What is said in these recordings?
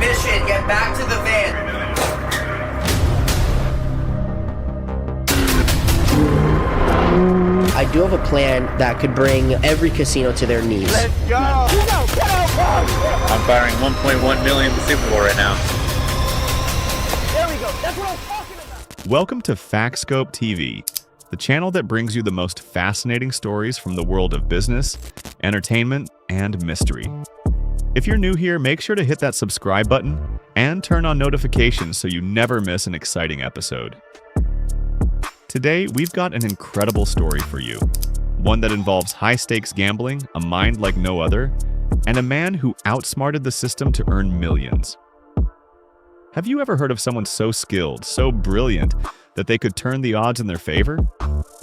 Mission, get back to the van. I do have a plan that could bring every casino to their knees. Let's go! I'm firing 1.1 million to Super Bowl right now. There we go. That's what I'm talking about. Welcome to FactScope TV, the channel that brings you the most fascinating stories from the world of business, entertainment, and mystery. If you're new here, make sure to hit that subscribe button and turn on notifications so you never miss an exciting episode. Today, we've got an incredible story for you. One that involves high-stakes gambling, a mind like no other, and a man who outsmarted the system to earn millions. Have you ever heard of someone so skilled, so brilliant, that they could turn the odds in their favor,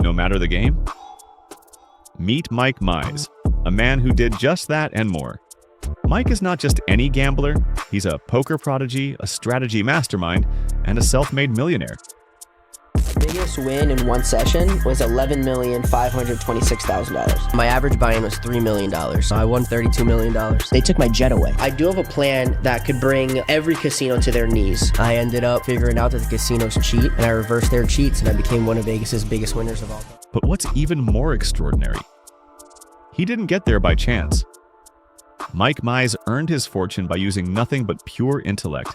no matter the game? Meet Mikki Mase, a man who did just that and more. Mike is not just any gambler, he's a poker prodigy, a strategy mastermind, and a self-made millionaire. Biggest win in one session was $11,526,000. My average buy-in was $3 million, so I won $32 million. They took my jet away. I do have a plan that could bring every casino to their knees. I ended up figuring out that the casinos cheat, and I reversed their cheats, and I became one of Vegas's biggest winners of all time. But what's even more extraordinary? He didn't get there by chance. Mikki Mase earned his fortune by using nothing but pure intellect.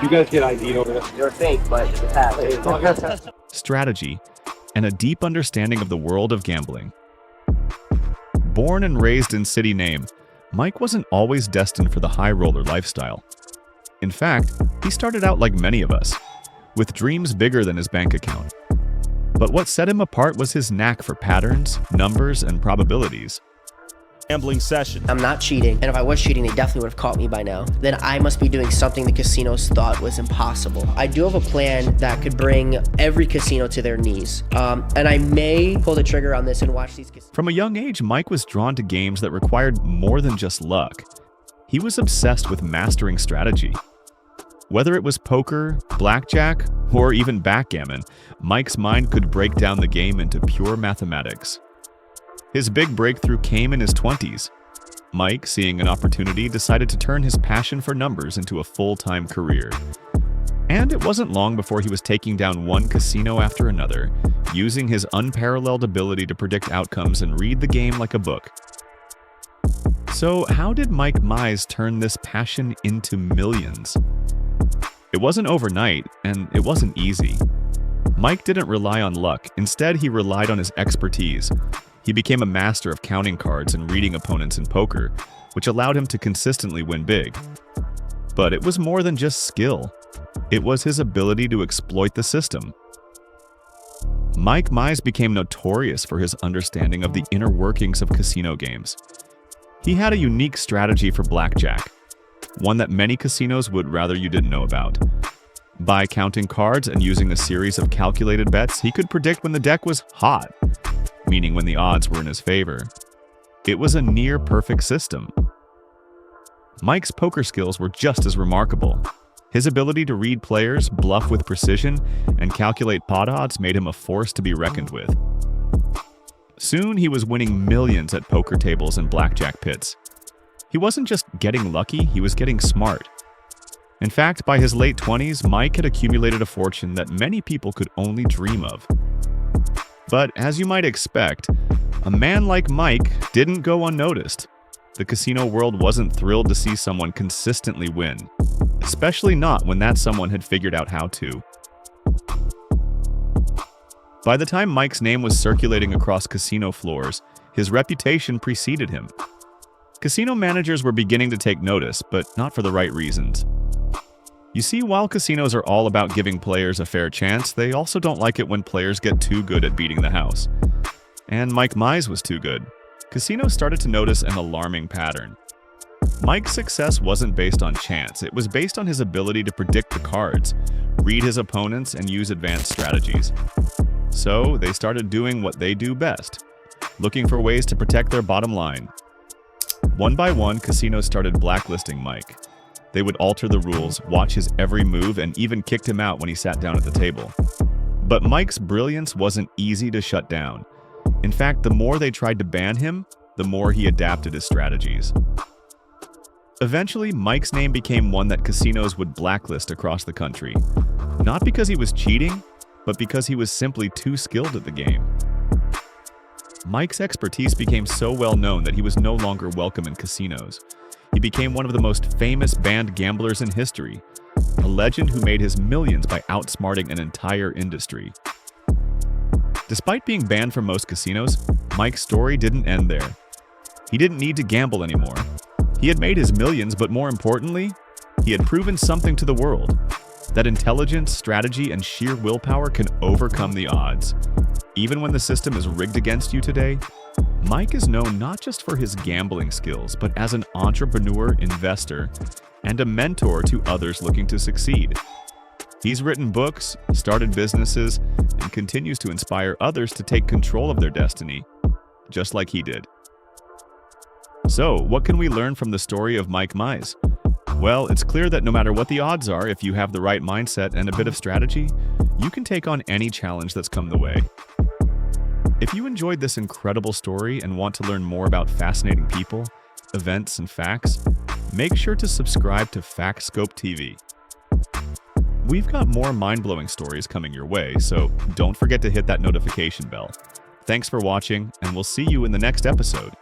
You guys get ID over there. You're fake, but it's a Strategy, and a deep understanding of the world of gambling. Born and raised in city name, Mike wasn't always destined for the high roller lifestyle. In fact, he started out like many of us, with dreams bigger than his bank account. But what set him apart was his knack for patterns, numbers, and probabilities. Gambling session. I'm not cheating, and if I was cheating, they definitely would have caught me by now. Then I must be doing something the casinos thought was impossible. I do have a plan that could bring every casino to their knees, and I may pull the trigger on this and watch these casinos. From a young age, Mike was drawn to games that required more than just luck. He was obsessed with mastering strategy. Whether it was poker, blackjack, or even backgammon, Mike's mind could break down the game into pure mathematics. His big breakthrough came in his 20s. Mike, seeing an opportunity, decided to turn his passion for numbers into a full-time career. And it wasn't long before he was taking down one casino after another, using his unparalleled ability to predict outcomes and read the game like a book. So how did Mikki Mase turn this passion into millions? It wasn't overnight, and it wasn't easy. Mike didn't rely on luck. Instead, he relied on his expertise. He became a master of counting cards and reading opponents in poker, which allowed him to consistently win big. But it was more than just skill. It was his ability to exploit the system. Mikki Mase became notorious for his understanding of the inner workings of casino games. He had a unique strategy for blackjack, one that many casinos would rather you didn't know about. By counting cards and using a series of calculated bets, he could predict when the deck was hot, meaning when the odds were in his favor. It was a near-perfect system. Mike's poker skills were just as remarkable. His ability to read players, bluff with precision, and calculate pot odds made him a force to be reckoned with. Soon, he was winning millions at poker tables and blackjack pits. He wasn't just getting lucky, he was getting smart. In fact, by his late 20s, Mike had accumulated a fortune that many people could only dream of. But as you might expect, a man like Mike didn't go unnoticed. The casino world wasn't thrilled to see someone consistently win, especially not when that someone had figured out how to. By the time Mike's name was circulating across casino floors, his reputation preceded him. Casino managers were beginning to take notice, but not for the right reasons. You see, while casinos are all about giving players a fair chance, they also don't like it when players get too good at beating the house. And Mikki Mase was too good. Casinos started to notice an alarming pattern. Mike's success wasn't based on chance, it was based on his ability to predict the cards, read his opponents, and use advanced strategies. So they started doing what they do best, looking for ways to protect their bottom line. One by one, casinos started blacklisting Mike. They would alter the rules, watch his every move, and even kicked him out when he sat down at the table. But Mike's brilliance wasn't easy to shut down. In fact, the more they tried to ban him, the more he adapted his strategies. Eventually, Mike's name became one that casinos would blacklist across the country. Not because he was cheating, but because he was simply too skilled at the game. Mike's expertise became so well known that he was no longer welcome in casinos. He became one of the most famous banned gamblers in history, a legend who made his millions by outsmarting an entire industry. Despite being banned from most casinos, Mike's story didn't end there. He didn't need to gamble anymore. He had made his millions, but more importantly, he had proven something to the world, that intelligence, strategy, and sheer willpower can overcome the odds. Even when the system is rigged against you today, Mike is known not just for his gambling skills, but as an entrepreneur, investor, and a mentor to others looking to succeed. He's written books, started businesses, and continues to inspire others to take control of their destiny, just like he did. So, what can we learn from the story of Mikki Mase? Well, it's clear that no matter what the odds are, if you have the right mindset and a bit of strategy, you can take on any challenge that's come the way. If you enjoyed this incredible story and want to learn more about fascinating people, events, and facts, make sure to subscribe to FactScope TV. We've got more mind-blowing stories coming your way, so don't forget to hit that notification bell. Thanks for watching, and we'll see you in the next episode.